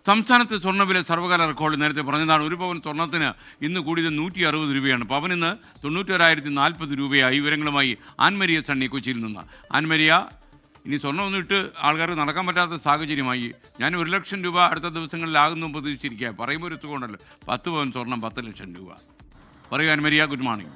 സംസ്ഥാനത്തെ സ്വർണ്ണവില സർവകാല റെക്കോർഡ് നേരത്തെ പറഞ്ഞതാണ്. ഒരു പവൻ സ്വർണ്ണത്തിന് ഇന്ന് കൂടിയത് 160 രൂപയാണ്. പവനിന്ന് 91,040 രൂപയായി. വിവരങ്ങളുമായി ആൻമരിയ സണ്ണി കൊച്ചിയിൽ നിന്ന്. ആൻമരിയ, ഇനി സ്വർണ്ണമൊന്നും ഇട്ട് ആൾക്കാർക്ക് നടക്കാൻ പറ്റാത്ത സാഹചര്യമായി. ഞാൻ 1 ലക്ഷം രൂപ അടുത്ത ദിവസങ്ങളിലാകുന്നു പ്രതീക്ഷിച്ചിരിക്കുക. പറയുമ്പോൾ ഒരു സുഖമുണ്ടല്ലോ, 10 പവൻ സ്വർണ്ണം 10 ലക്ഷം രൂപ. പറയൂ Ann Maria, good morning.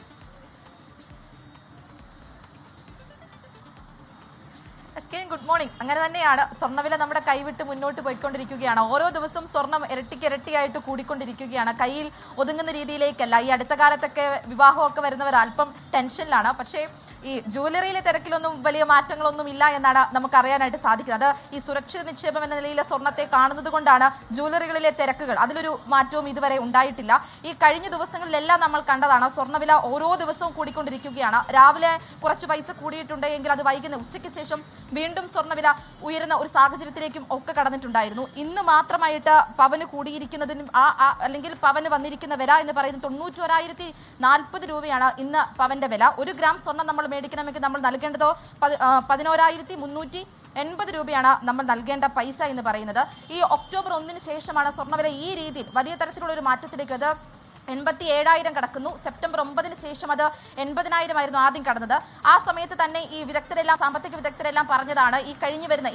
Good morning. അങ്ങനെ തന്നെയാണ്, സ്വർണ്ണവില നമ്മുടെ കൈവിട്ട് മുന്നോട്ട് പോയിക്കൊണ്ടിരിക്കുകയാണ്. ഓരോ ദിവസവും സ്വർണം ഇരട്ടിയായിട്ട് കൂടിക്കൊണ്ടിരിക്കുകയാണ്. കയ്യിൽ ഒതുങ്ങുന്ന രീതിയിലേക്കല്ല. ഈ അടുത്ത കാലത്തൊക്കെ വിവാഹമൊക്കെ വരുന്നവർ അല്പം ടെൻഷനിലാണ്. പക്ഷേ ഈ ജ്വല്ലറിയിലെ തിരക്കിലൊന്നും വലിയ മാറ്റങ്ങളൊന്നും ഇല്ല എന്നാണ് നമുക്ക് അറിയാനായിട്ട് സാധിക്കുന്നത്. അത് ഈ സുരക്ഷിത നിക്ഷേപം എന്ന നിലയിലെ സ്വർണ്ണത്തെ കാണുന്നത് കൊണ്ടാണ് ജ്വല്ലറികളിലെ തിരക്കുകൾ. അതിലൊരു മാറ്റവും ഇതുവരെ ഉണ്ടായിട്ടില്ല. ഈ കഴിഞ്ഞ ദിവസങ്ങളിലെല്ലാം നമ്മൾ കണ്ടതാണ്, സ്വർണ്ണവില ഓരോ ദിവസവും കൂടിക്കൊണ്ടിരിക്കുകയാണ്. രാവിലെ കുറച്ച് പൈസ കൂടിയിട്ടുണ്ട് എങ്കിൽ അത് വൈകുന്ന ഉച്ചയ്ക്ക് ശേഷം വീണ്ടും സ്വർണ്ണവില ഉയരുന്ന ഒരു സാഹചര്യത്തിലേക്കും ഒക്കെ കടന്നിട്ടുണ്ടായിരുന്നു. ഇന്ന് മാത്രമായിട്ട് പവന് കൂടിയിരിക്കുന്നതിനും അല്ലെങ്കിൽ പവന് വന്നിരിക്കുന്ന വില എന്ന് പറയുന്നത് 91,040 രൂപയാണ് ഇന്ന് പവന്റെ വില. 1 ഗ്രാം സ്വർണ്ണം നമ്മൾ മേടിക്കണമെങ്കിൽ നമ്മൾ നൽകേണ്ടതോ 11,380 രൂപയാണ് നമ്മൾ നൽകേണ്ട പൈസ എന്ന് പറയുന്നത്. ഈ ഒക്ടോബർ 1 ശേഷമാണ് സ്വർണ്ണവില ഈ രീതിയിൽ വലിയ തരത്തിലുള്ള ഒരു മാറ്റത്തിലേക്ക് അത് 87,000 കടക്കുന്നു. സെപ്റ്റംബർ 9 ശേഷം അത് 80,000 ആയിരുന്നു ആദ്യം കടന്നത്. ആ സമയത്ത് തന്നെ ഈ വിദഗ്ധരെല്ലാം, സാമ്പത്തിക വിദഗ്ധരെല്ലാം പറഞ്ഞതാണ്,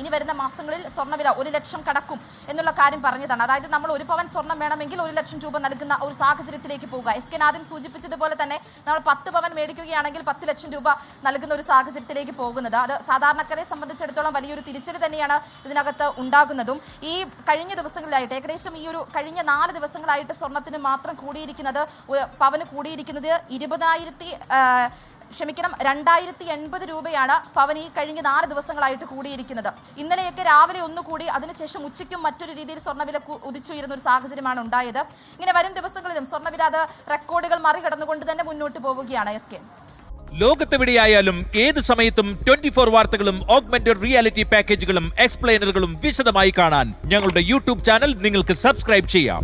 ഇനി വരുന്ന മാസങ്ങളിൽ സ്വർണ്ണവില 1 ലക്ഷം കടക്കും എന്നുള്ള കാര്യം പറഞ്ഞതാണ്. അതായത് നമ്മൾ 1 പവൻ സ്വർണ്ണം വേണമെങ്കിൽ 1 ലക്ഷം രൂപ നൽകുന്ന ഒരു സാഹചര്യത്തിലേക്ക് പോകുക. എസ് കെ ആദ്യം സൂചിപ്പിച്ചതുപോലെ തന്നെ നമ്മൾ 10 പവൻ മേടിക്കുകയാണെങ്കിൽ 10 ലക്ഷം രൂപ നൽകുന്ന ഒരു സാഹചര്യത്തിലേക്ക് പോകുന്നത്, അത് സാധാരണക്കാരെ സംബന്ധിച്ചിടത്തോളം വലിയൊരു തിരിച്ചടി തന്നെയാണ് ഇതിനകത്ത് ഉണ്ടാകുന്നതും. ഈ കഴിഞ്ഞ ദിവസങ്ങളിലായിട്ട് ഏകദേശം ഈ ഒരു കഴിഞ്ഞ 4 ദിവസങ്ങളായിട്ട് സ്വർണ്ണത്തിന് മാത്രം പവന് കൂടിയിരിക്കുന്നത് 2,080 രൂപയാണ് പവൻ ഈ കഴിഞ്ഞ 4 ദിവസങ്ങളായിട്ട് കൂടിയിരിക്കുന്നത്. ഇന്നലെയൊക്കെ രാവിലെ ഒന്നുകൂടി, അതിനുശേഷം ഉച്ചയ്ക്കും മറ്റൊരു രീതിയിൽ സ്വർണ്ണവില ഉദിച്ചുയരുന്ന ഒരു സാഹചര്യമാണ് ഉണ്ടായത്. ഇങ്ങനെ വരും ദിവസങ്ങളിലും സ്വർണ്ണവില അത് റെക്കോർഡുകൾ മറികടന്നുകൊണ്ട് തന്നെ മുന്നോട്ട് പോവുകയാണ്. എസ് കെ, ലോകത്തെവിടെയായാലും ഏത് സമയത്തും 24 വാർത്തകളും ഓഗ്മെന്റഡ് റിയാലിറ്റി പാക്കേജുകളും എക്സ്പ്ലെയിനറുകളും വിശദമായി കാണാൻ ഞങ്ങളുടെ യൂട്യൂബ് ചാനൽ നിങ്ങൾക്ക് സബ്സ്ക്രൈബ് ചെയ്യാം.